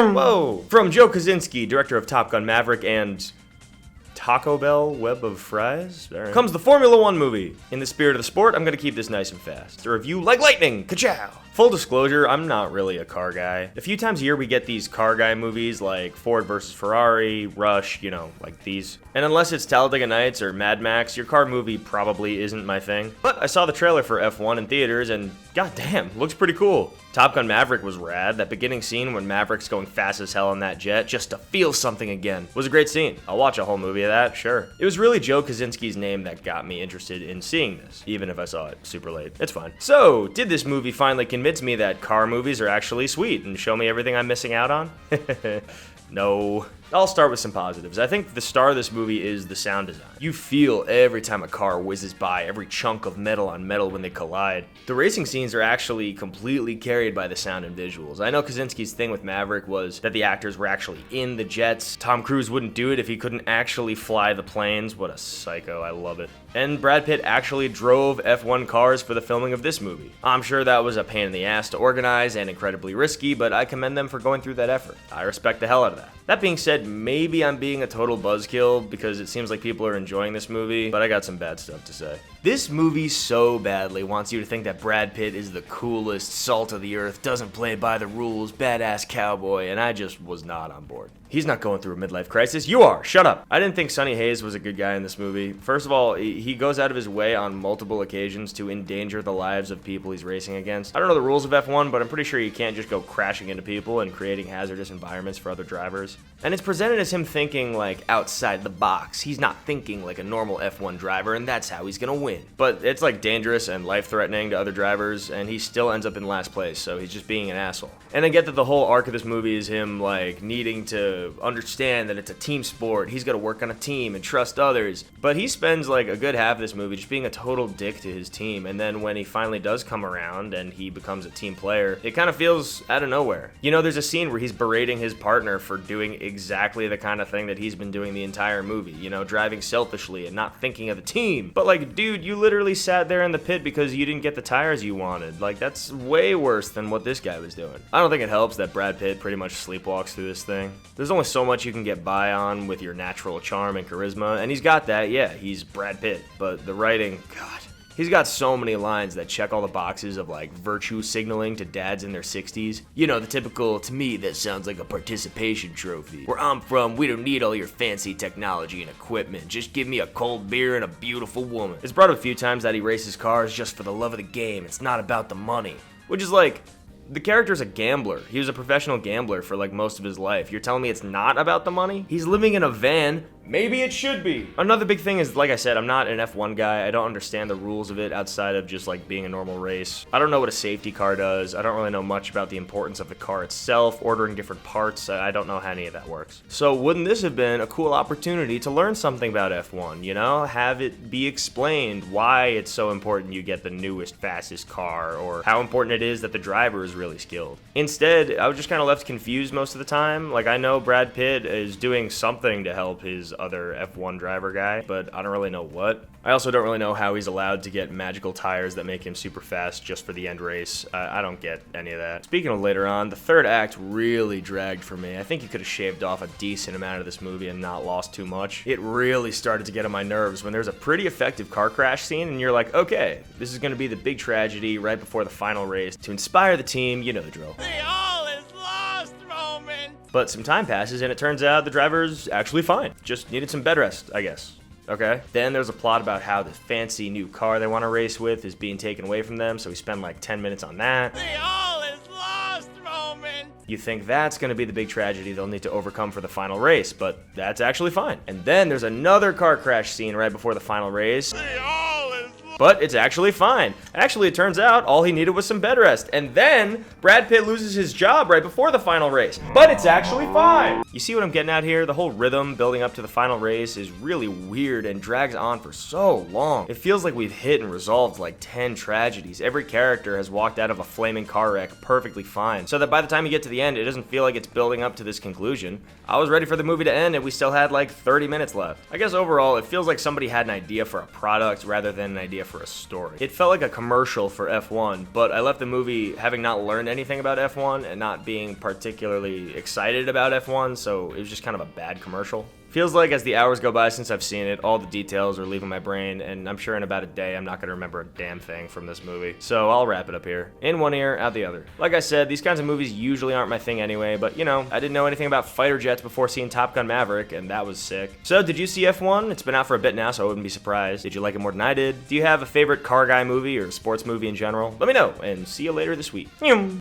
Whoa! From Joe Kosinski, director of Top Gun Maverick and Taco Bell Web of Fries, comes the Formula One movie. In the spirit of the sport, I'm gonna keep this nice and fast. A review like lightning, ka-chow! Full disclosure, I'm not really a car guy. A few times a year we get these car guy movies like Ford vs. Ferrari, Rush, like these. And unless it's Talladega Nights or Mad Max, your car movie probably isn't my thing. But I saw the trailer for F1 in theaters and goddamn, looks pretty cool. Top Gun Maverick was rad. That beginning scene when Maverick's going fast as hell on that jet just to feel something again was a great scene. I'll watch a whole movie of that, sure. It was really Joe Kosinski's name that got me interested in seeing this, even if I saw it super late. It's fine. So, did this movie finally convince me that car movies are actually sweet and show me everything I'm missing out on? No. I'll start with some positives. I think the star of this movie is the sound design. You feel every time a car whizzes by, every chunk of metal on metal when they collide. The racing scenes are actually completely carried by the sound and visuals. I know Kosinski's thing with Maverick was that the actors were actually in the jets. Tom Cruise wouldn't do it if he couldn't actually fly the planes. What a psycho, I love it. And Brad Pitt actually drove F1 cars for the filming of this movie. I'm sure that was a pain in the ass to organize and incredibly risky, but I commend them for going through that effort. I respect the hell out of that. That being said, maybe I'm being a total buzzkill because it seems like people are enjoying this movie, but I got some bad stuff to say. This movie so badly wants you to think that Brad Pitt is the coolest, salt of the earth, doesn't play by the rules, badass cowboy, and I just was not on board. He's not going through a midlife crisis. You are. Shut up. I didn't think Sonny Hayes was a good guy in this movie. First of all, he goes out of his way on multiple occasions to endanger the lives of people he's racing against. I don't know the rules of F1, but I'm pretty sure you can't just go crashing into people and creating hazardous environments for other drivers. And it's presented as him thinking like outside the box. He's not thinking like a normal F1 driver, and that's how he's gonna win. But it's like dangerous and life-threatening to other drivers, and he still ends up in last place, so he's just being an asshole. And I get that the whole arc of this movie is him like needing to understand that it's a team sport. He's got to work on a team and trust others. But he spends like a good half of this movie just being a total dick to his team. And then when he finally does come around and he becomes a team player, it kind of feels out of nowhere. There's a scene where he's berating his partner for doing exactly the kind of thing that he's been doing the entire movie. Driving selfishly and not thinking of the team. But like, dude, you literally sat there in the pit because you didn't get the tires you wanted. Like, that's way worse than what this guy was doing. I don't think it helps that Brad Pitt pretty much sleepwalks through this thing. There's only so much you can get by on with your natural charm and charisma, and he's got that. Yeah, he's Brad Pitt, but the writing, God, he's got so many lines that check all the boxes of like virtue signaling to dads in their 60s. The typical, to me that sounds like a participation trophy. Where I'm from, we don't need all your fancy technology and equipment, just give me a cold beer and a beautiful woman. It's brought up a few times that he races cars just for the love of the game. It's not about the money, which is like, the character's a gambler. He was a professional gambler for like most of his life. You're telling me it's not about the money? He's living in a van. Maybe it should be. Another big thing is, like I said, I'm not an F1 guy. I don't understand the rules of it outside of just like being a normal race. I don't know what a safety car does. I don't really know much about the importance of the car itself, ordering different parts. I don't know how any of that works. So wouldn't this have been a cool opportunity to learn something about F1, Have it be explained why it's so important you get the newest, fastest car, or how important it is that the driver is really skilled. Instead, I was just kind of left confused most of the time. Like, I know Brad Pitt is doing something to help his other F1 driver guy, but I don't really know what. I also don't really know how he's allowed to get magical tires that make him super fast just for the end race. I don't get any of that. Speaking of later on, the third act really dragged for me. I think you could have shaved off a decent amount of this movie and not lost too much. It really started to get on my nerves when there's a pretty effective car crash scene and you're like, okay, this is going to be the big tragedy right before the final race to inspire the team, you know the drill. The all is lost moment. But some time passes and it turns out the driver's actually fine. Just needed some bed rest, I guess. Okay. Then there's a plot about how the fancy new car they want to race with is being taken away from them, so we spend like 10 minutes on that. The all is lost moment. You think that's going to be the big tragedy they'll need to overcome for the final race, but that's actually fine. And then there's another car crash scene right before the final race. The all is But it's actually fine. Actually, it turns out all he needed was some bed rest. And then Brad Pitt loses his job right before the final race. But it's actually fine. You see what I'm getting at here? The whole rhythm building up to the final race is really weird and drags on for so long. It feels like we've hit and resolved like 10 tragedies. Every character has walked out of a flaming car wreck perfectly fine. So that by the time you get to the end, it doesn't feel like it's building up to this conclusion. I was ready for the movie to end and we still had like 30 minutes left. I guess overall, it feels like somebody had an idea for a product rather than an idea for for a story. It felt like a commercial for F1, but I left the movie having not learned anything about F1 and not being particularly excited about F1, so it was just kind of a bad commercial. Feels like as the hours go by since I've seen it, all the details are leaving my brain, and I'm sure in about a day I'm not going to remember a damn thing from this movie. So I'll wrap it up here. In one ear, out the other. Like I said, these kinds of movies usually aren't my thing anyway, but you know, I didn't know anything about fighter jets before seeing Top Gun Maverick, and that was sick. So did you see F1? It's been out for a bit now, so I wouldn't be surprised. Did you like it more than I did? Do you have a favorite car guy movie or sports movie in general? Let me know, and see you later this week.